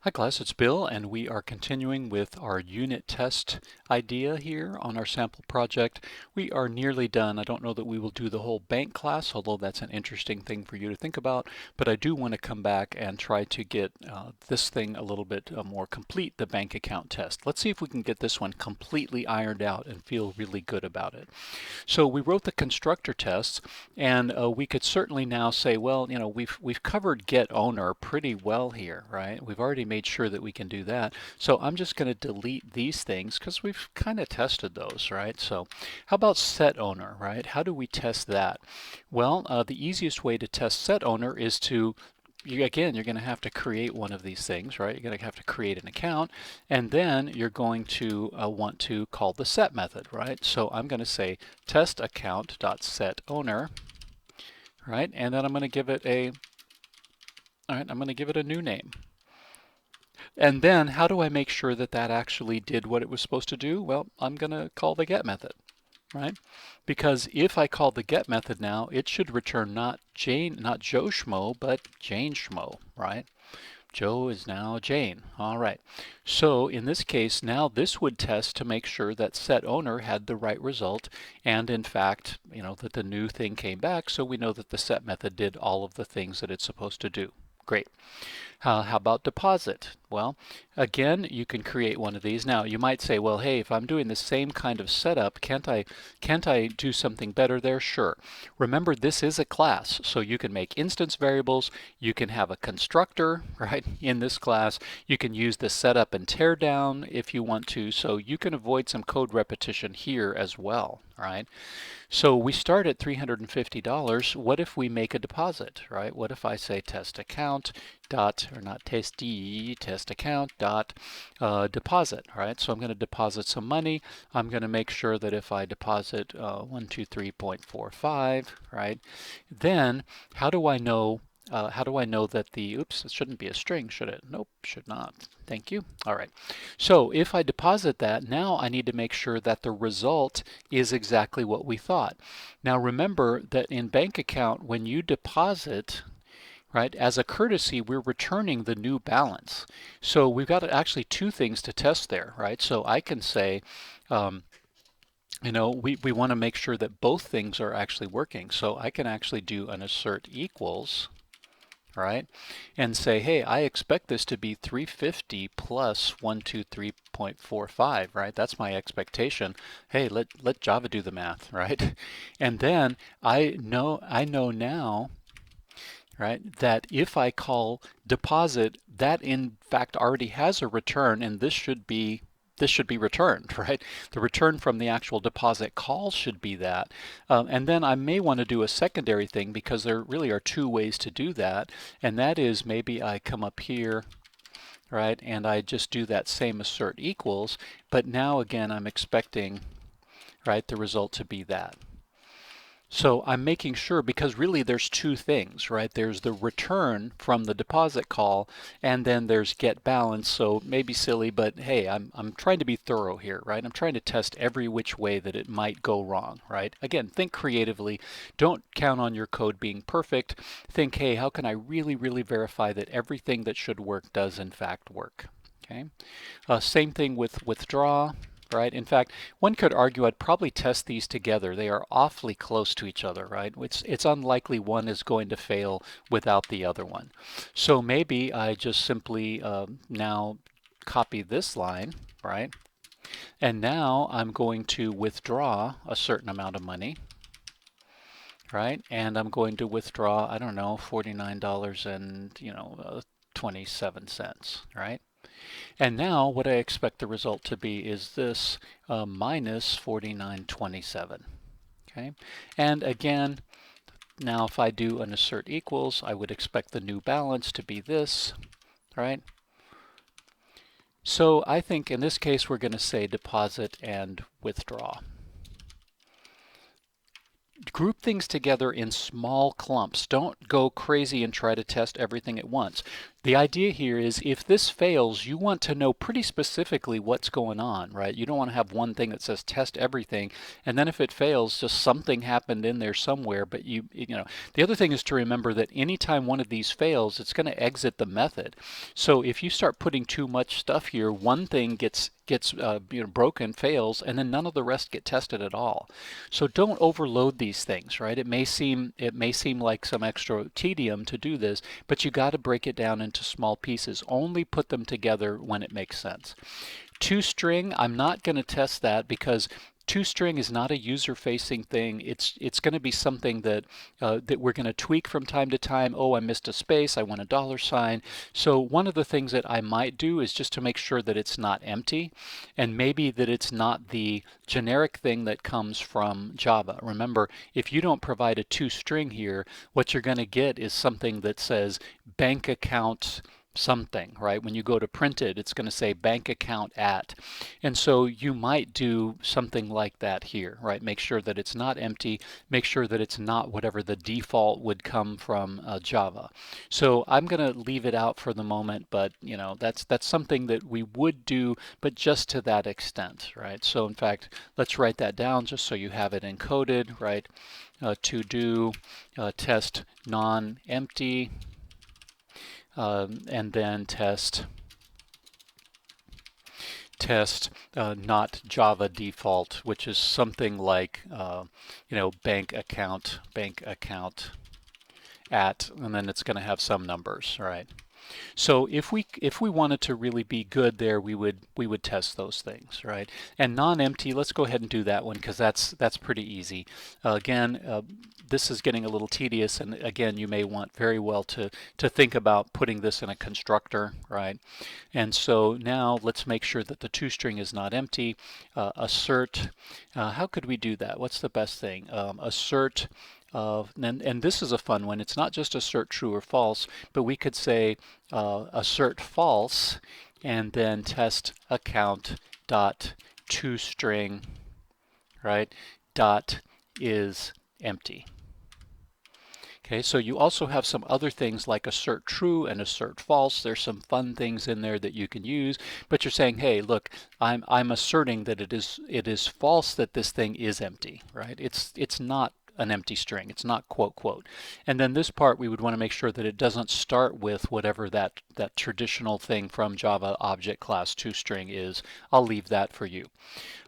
Hi class, it's Bill, and we are continuing with our unit test idea here on our sample project. We are nearly done. I don't know that we will do the whole bank class, although that's an interesting thing for you to think about, but I do want to come back and try to get this thing a little bit more complete, the bank account test. Let's see if we can get this one completely ironed out and feel really good about it. So we wrote the constructor tests, and we could certainly now say, well, you know, we've covered get owner pretty well here, right? We've already made sure that we can do that. So I'm just going to delete these things because we've kind of tested those, right? So how about set owner, right? How do we test that? Well, the easiest way to test set owner is to again, you're going to have to create one of these things, right? You're going to have to create an account, and then you're going to want to call the set method, right? So I'm going to say test account.setOwner, right? And then I'm going to give it a, all right, I'm going to give it a new name. And then how do I make sure that that actually did what it was supposed to do? Well, I'm going to call the get method, right? Because if I call the get method now, it should return not Joe Schmo, but Jane Schmo, right? Joe is now Jane. All right. So in this case, now this would test to make sure that set owner had the right result, and in fact, you know, that the new thing came back, so we know that the set method did all of the things that it's supposed to do. Great. How about deposit? Well, again, you can create one of these. Now, you might say, well, hey, if I'm doing the same kind of setup, can't I do something better there? Sure. Remember, this is a class, so you can make instance variables. You can have a constructor, right, in this class. You can use the setup and tear down if you want to, so you can avoid some code repetition here as well, right? So we start at $350. What if we make a deposit, right? What if I say test account dot, or not test account dot deposit, right? So I'm going to deposit some money. I'm going to make sure that if I deposit 123.45, right? Then how do I know that the, oops, it shouldn't be a string, should it? Nope, should not. Thank you. All right. So if I deposit that, now I need to make sure that the result is exactly what we thought. Now remember that in bank account, when you deposit, right, as a courtesy, we're returning the new balance. So we've got actually two things to test there, right? So I can say, you know, we want to make sure that both things are actually working. So I can actually do an assert equals, right? And say, hey, I expect this to be 350 plus 123.45, right? That's my expectation. Hey, let Java do the math, right? And then I know now, right, that if I call deposit, that in fact already has a return, and this should be returned, right? The return from the actual deposit call should be that. And then I may want to do a secondary thing, because there really are two ways to do that. And that is, maybe I come up here, right, and I just do that same assert equals, but now again I'm expecting, right, the result to be that. So I'm making sure, because really there's two things, right? There's the return from the deposit call, and then there's get balance. So maybe silly, but hey, I'm trying to be thorough here, right? I'm trying to test every which way that it might go wrong, right? Again, think creatively. Don't count on your code being perfect. Think, hey, how can I really, really verify that everything that should work does in fact work? Okay. Same thing with withdraw. Right? In fact, one could argue I'd probably test these together. They are awfully close to each other, right? It's unlikely one is going to fail without the other one. So maybe I just simply now copy this line, right? And now I'm going to withdraw a certain amount of money, right? And I'm going to withdraw, I don't know, $49 and, 27 cents, right? And now what I expect the result to be is this minus 49.27. Okay, and again, now if I do an assert equals, I would expect the new balance to be this, right? So I think in this case we're going to say deposit and withdraw. Group things together in small clumps. Don't go crazy and try to test everything at once. The idea here is if this fails, you want to know pretty specifically what's going on, right? You don't want to have one thing that says test everything, and then if it fails, just something happened in there somewhere. But the other thing is to remember that anytime one of these fails, it's going to exit the method. So if you start putting too much stuff here, one thing gets broken, fails, and then none of the rest get tested at all. So don't overload these things, right? It may seem like some extra tedium to do this, but you got to break it down into small pieces. Only put them together when it makes sense. ToString, I'm not going to test that because ToString is not a user-facing thing. It's going to be something that we're going to tweak from time to time. Oh, I missed a space. I want a $sign. So one of the things that I might do is just to make sure that it's not empty, and maybe that it's not the generic thing that comes from Java. Remember, if you don't provide a ToString here, what you're going to get is something that says bank account something, right? When you go to print it, it's going to say bank account at. And so you might do something like that here, right? Make sure that it's not empty. Make sure that it's not whatever the default would come from Java. So I'm going to leave it out for the moment, but that's something that we would do, but just to that extent, right? So in fact, let's write that down just so you have it encoded, right? To do test non-empty. And then test not Java default, which is something like bank account at, and then it's going to have some numbers, right? So if we wanted to really be good there, we would test those things, right? And non-empty, let's go ahead and do that one because that's pretty easy. Again, this is getting a little tedious, and again, you may want very well to think about putting this in a constructor, right? And so now let's make sure that the ToString is not empty. Assert, how could we do that? What's the best thing? Assert. And this is a fun one. It's not just assert true or false, but we could say assert false and then test account dot ToString, right, dot is empty. Okay, so you also have some other things like assert true and assert false. There's some fun things in there that you can use, but you're saying, hey, look, I'm asserting that it is false that this thing is empty, right? It's not an empty string. It's not quote quote. And then this part we would want to make sure that it doesn't start with whatever that traditional thing from Java object class ToString is. I'll leave that for you.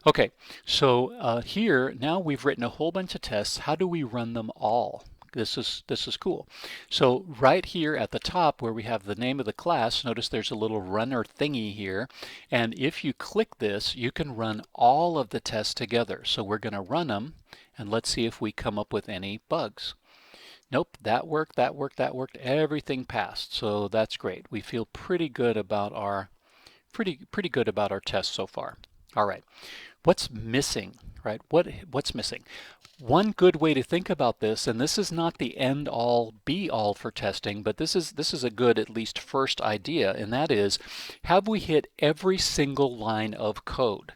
Okay, so here now we've written a whole bunch of tests. How do we run them all? This is cool. So right here at the top where we have the name of the class, notice there's a little runner thingy here, and if you click this, you can run all of the tests together. So we're going to run them, and let's see if we come up with any bugs. Nope, that worked, that worked, that worked. Everything passed, so that's great. We feel pretty good about our tests so far. All right, what's missing, right? What's missing? One good way to think about this, and this is not the end-all be-all for testing, but this is a good at least first idea, and that is, have we hit every single line of code?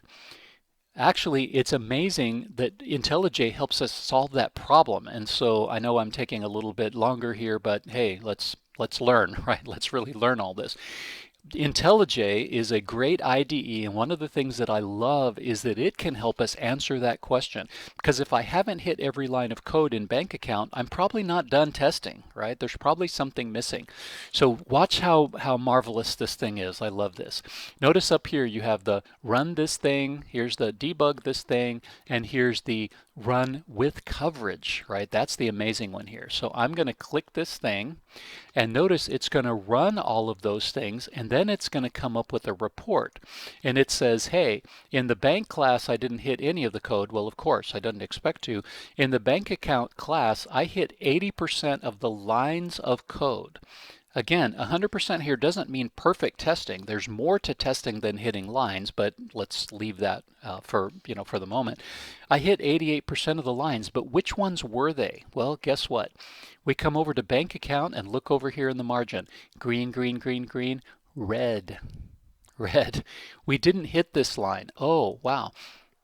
Actually, it's amazing that IntelliJ helps us solve that problem, and so I know I'm taking a little bit longer here, but hey, let's learn, right? Let's really learn all this. IntelliJ is a great IDE, and one of the things that I love is that it can help us answer that question. Because if I haven't hit every line of code in BankAccount, I'm probably not done testing, right? There's probably something missing. So watch how marvelous this thing is. I love this. Notice up here you have the run this thing, here's the debug this thing, and here's the run with coverage, right? That's the amazing one here. So I'm going to click this thing, and notice it's going to run all of those things, and then it's going to come up with a report. And it says, hey, in the bank class I didn't hit any of the code. Well, of course, I didn't expect to. In the bank account class, I hit 80% of the lines of code. Again, 100% here doesn't mean perfect testing. There's more to testing than hitting lines, but let's leave that for the moment. I hit 88% of the lines, but which ones were they? Well, guess what? We come over to bank account and look over here in the margin. Green, green, green, green, red, red. We didn't hit this line. Oh, wow.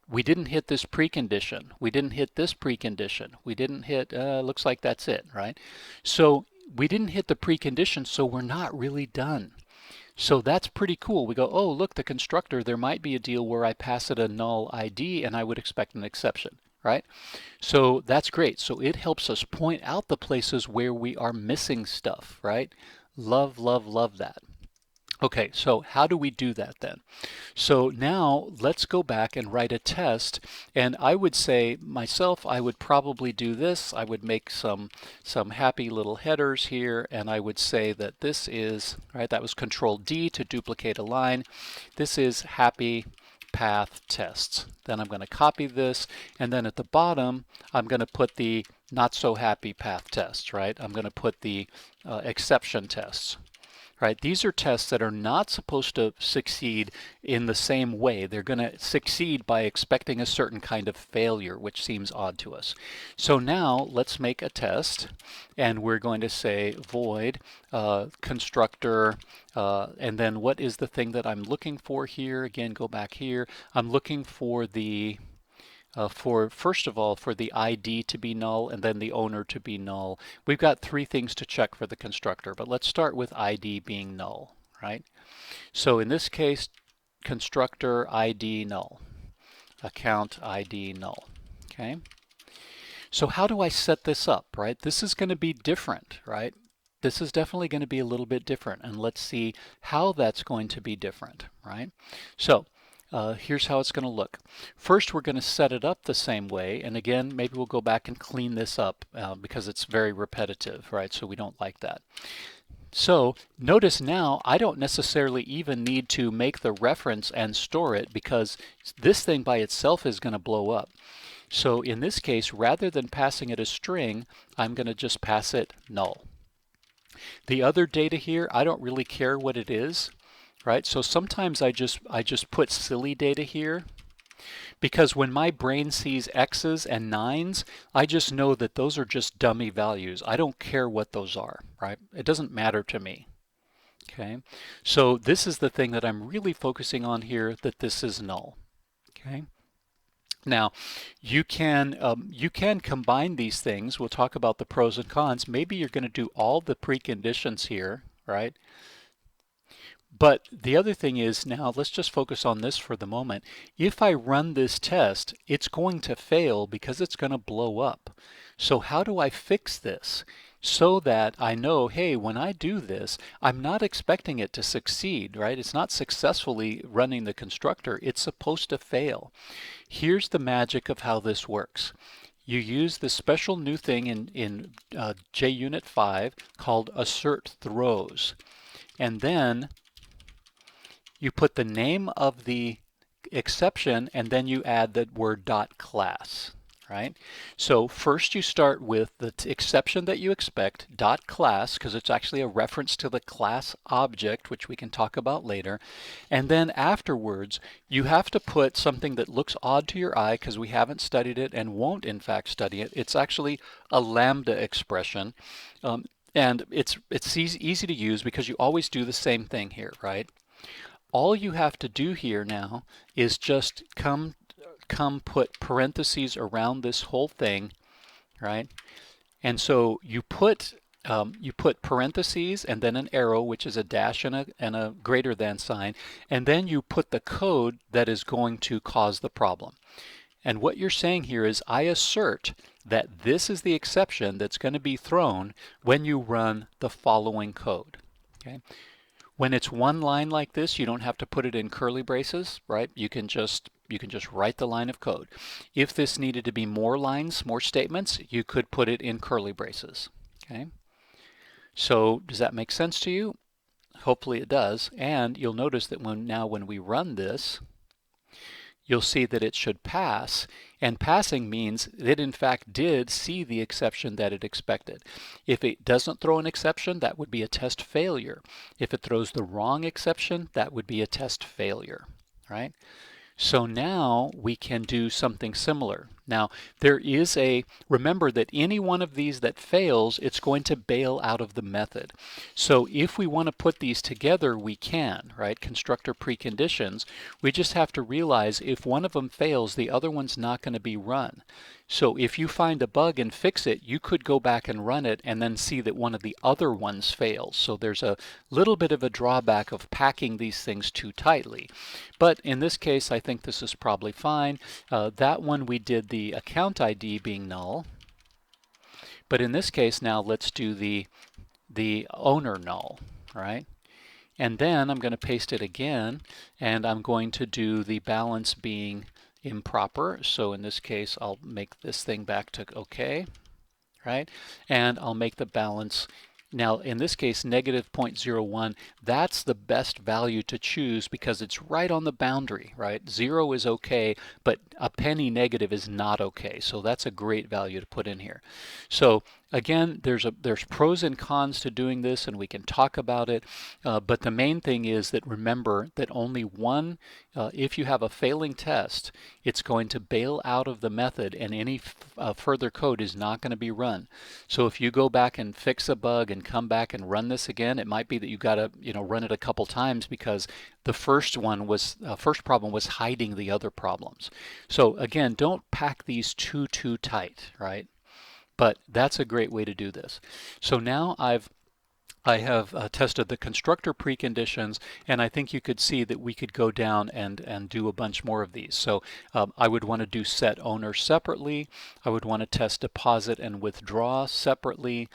We didn't hit this precondition. We didn't hit this precondition. We didn't hit, looks like that's it, right? So we didn't hit the precondition, so we're not really done. So that's pretty cool. We go, oh, look, the constructor, there might be a deal where I pass it a null ID and I would expect an exception, right? So that's great. So it helps us point out the places where we are missing stuff, right? Love, love, love that. Okay, so how do we do that then? So now let's go back and write a test, and I would say myself, I would probably do this. I would make some happy little headers here, and I would say that this is, right, that was Control D to duplicate a line. This is happy path tests. Then I'm going to copy this, and then at the bottom I'm going to put the not so happy path tests, right? I'm going to put the exception tests. Right? These are tests that are not supposed to succeed in the same way. They're going to succeed by expecting a certain kind of failure, which seems odd to us. So now let's make a test, and we're going to say void constructor, and then what is the thing that I'm looking for here? Again, go back here. I'm looking for the first of all, for the ID to be null and then the owner to be null. We've got three things to check for the constructor, but let's start with ID being null, right? So in this case, constructor ID null, account ID null, okay? So how do I set this up, right? This is going to be different, right? This is definitely going to be a little bit different, and let's see how that's going to be different, right? So here's how it's going to look. First, we're going to set it up the same way, and again, maybe we'll go back and clean this up because it's very repetitive, right? So we don't like that. So notice now I don't necessarily even need to make the reference and store it because this thing by itself is going to blow up. So in this case, rather than passing it a string, I'm going to just pass it null. The other data here, I don't really care what it is. Right? So sometimes I just put silly data here because when my brain sees X's and 9's, I just know that those are just dummy values. I don't care what those are, right? It doesn't matter to me. Okay? So this is the thing that I'm really focusing on here, that this is null. Okay? Now, you can combine these things. We'll talk about the pros and cons. Maybe you're going to do all the preconditions here, right? But the other thing is, now let's just focus on this for the moment. If I run this test, it's going to fail because it's going to blow up. So how do I fix this so that I know, hey, when I do this, I'm not expecting it to succeed, right? It's not successfully running the constructor. It's supposed to fail. Here's the magic of how this works. You use this special new thing in JUnit 5 called Assert Throws. And then you put the name of the exception and then you add the word .class, right? So first you start with the exception that you expect, .class, because it's actually a reference to the class object, which we can talk about later. And then afterwards, you have to put something that looks odd to your eye because we haven't studied it and won't in fact study it. It's actually a Lambda expression. And it's easy to use because you always do the same thing here, right? All you have to do here now is just come put parentheses around this whole thing, right? And so you put parentheses and then an arrow, which is a dash and a greater than sign, and then you put the code that is going to cause the problem. And what you're saying here is I assert that this is the exception that's going to be thrown when you run the following code. Okay? When it's one line like this, you don't have to put it in curly braces, right? You can just write the line of code. If this needed to be more lines, more statements, you could put it in curly braces. Okay? So does that make sense to you? Hopefully it does. And you'll notice that when we run this, you'll see that it should pass, and passing means it in fact did see the exception that it expected. If it doesn't throw an exception, that would be a test failure. If it throws the wrong exception, that would be a test failure, right? So now we can do something similar. Now there is remember that any one of these that fails, it's going to bail out of the method. So if we want to put these together, we can, right? Constructor preconditions. We just have to realize if one of them fails, the other one's not going to be run. So if you find a bug and fix it, you could go back and run it and then see that one of the other ones fails. So there's a little bit of a drawback of packing these things too tightly. But in this case, I think this is probably fine. That one we did the account ID being null. But in this case now let's do the owner null, right? And then I'm going to paste it again, and I'm going to do the balance being improper. So in this case, I'll make this thing back to OK, right? And I'll make the balance, now in this case, negative 0.01. That's the best value to choose because it's right on the boundary, right? 0 is OK, but a penny negative is not OK. So that's a great value to put in here. So again, there's pros and cons to doing this, and we can talk about it. But the main thing is that remember that only one, if you have a failing test, it's going to bail out of the method, and any further code is not going to be run. So if you go back and fix a bug and come back and run this again, it might be that you got to run it a couple times because the first problem was hiding the other problems. So again, don't pack these too tight, right? But that's a great way to do this. So now I have tested the constructor preconditions, and I think you could see that we could go down and do a bunch more of these. So I would want to do set owner separately. I would want to test deposit and withdraw separately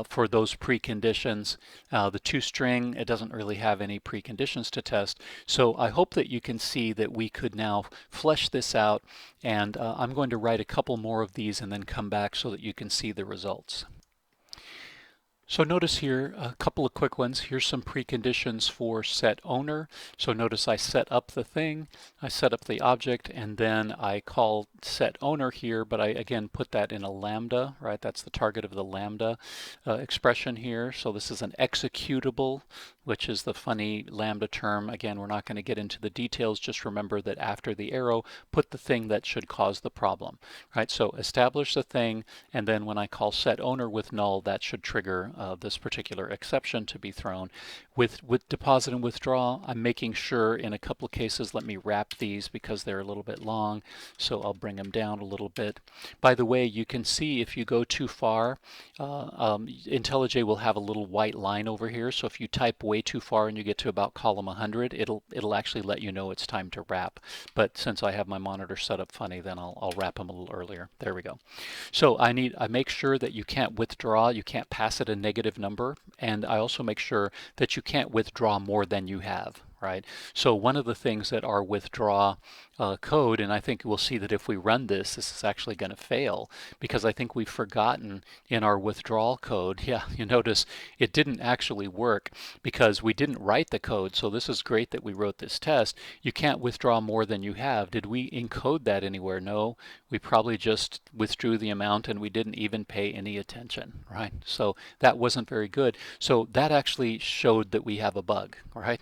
for those preconditions. The toString, it doesn't really have any preconditions to test. So I hope that you can see that we could now flesh this out, and I'm going to write a couple more of these and then come back so that you can see the results. So notice here a couple of quick ones. Here's some preconditions for set owner. So notice I set up the thing, I set up the object, and then I call set owner here, but I again put that in a lambda, right? That's the target of the lambda expression here. So this is an executable, which is the funny lambda term. Again, we're not going to get into the details. Just remember that after the arrow, put the thing that should cause the problem, right? So establish the thing, and then when I call set owner with null, that should trigger this particular exception to be thrown. With deposit and withdraw, I'm making sure in a couple of cases, let me wrap these because they're a little bit long, so I'll bring them down a little bit. By the way, you can see if you go too far, IntelliJ will have a little white line over here, so if you type way too far and you get to about column 100, it'll actually let you know it's time to wrap. But since I have my monitor set up funny, then I'll wrap them a little earlier. There we go. So I make sure that you can't withdraw, you can't pass it a negative number, and I also make sure that you can't withdraw more than you have, right? So one of the things that our withdraw code, and I think we'll see that if we run this is actually going to fail, because I think we've forgotten in our withdrawal code, yeah, you notice it didn't actually work because we didn't write the code. So this is great that we wrote this test. You can't withdraw more than you have. Did we encode that anywhere? No, we probably just withdrew the amount and we didn't even pay any attention, right? So that wasn't very good. So that actually showed that we have a bug, right?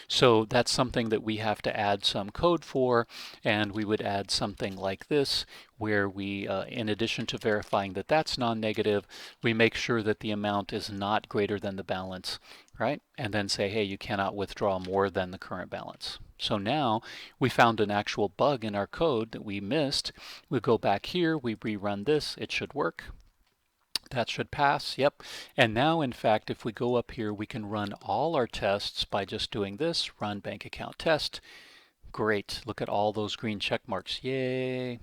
So that's something that we have to add some code for, and we would add something like this where we, in addition to verifying that that's non-negative, we make sure that the amount is not greater than the balance, right? And then say, hey, you cannot withdraw more than the current balance. So now we found an actual bug in our code that we missed. We go back here, we rerun this, it should work. That should pass, yep. And now, in fact, if we go up here, we can run all our tests by just doing this, run bank account test. Great, look at all those green check marks, yay.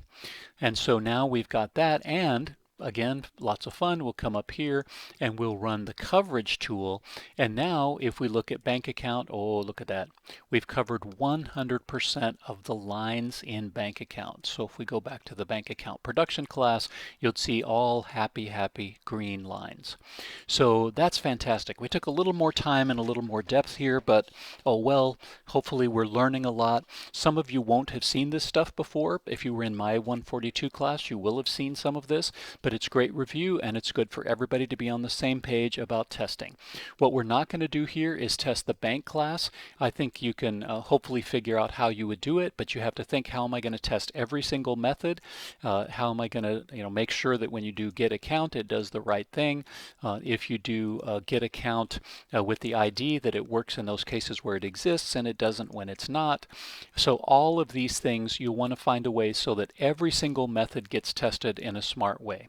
And so now we've got that, and again, lots of fun. We'll come up here and we'll run the coverage tool. And now if we look at bank account, oh, look at that. We've covered 100% of the lines in bank account. So if we go back to the bank account production class, you'll see all happy green lines. So that's fantastic. We took a little more time and a little more depth here, but oh well, hopefully we're learning a lot. Some of you won't have seen this stuff before. If you were in my 142 class, you will have seen some of this. But but it's great review and it's good for everybody to be on the same page about testing. What we're not going to do here is test the bank class. I think you can hopefully figure out how you would do it, but you have to think, how am I going to test every single method? How am I going to make sure that when you do get account it does the right thing? If you do get account with the ID, that it works in those cases where it exists and it doesn't when it's not. So all of these things you want to find a way so that every single method gets tested in a smart way.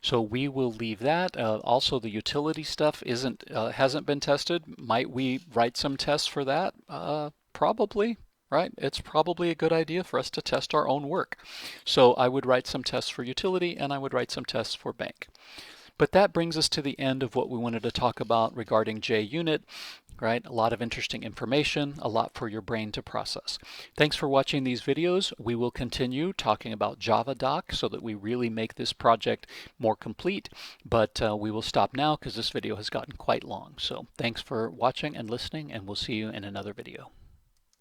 So we will leave that. Also, the utility stuff hasn't been tested. Might we write some tests for that? Probably, right? It's probably a good idea for us to test our own work. So I would write some tests for utility and I would write some tests for bank. But that brings us to the end of what we wanted to talk about regarding JUnit, right? A lot of interesting information, a lot for your brain to process. Thanks for watching these videos. We will continue talking about JavaDoc so that we really make this project more complete, but we will stop now because this video has gotten quite long. So thanks for watching and listening, and we'll see you in another video.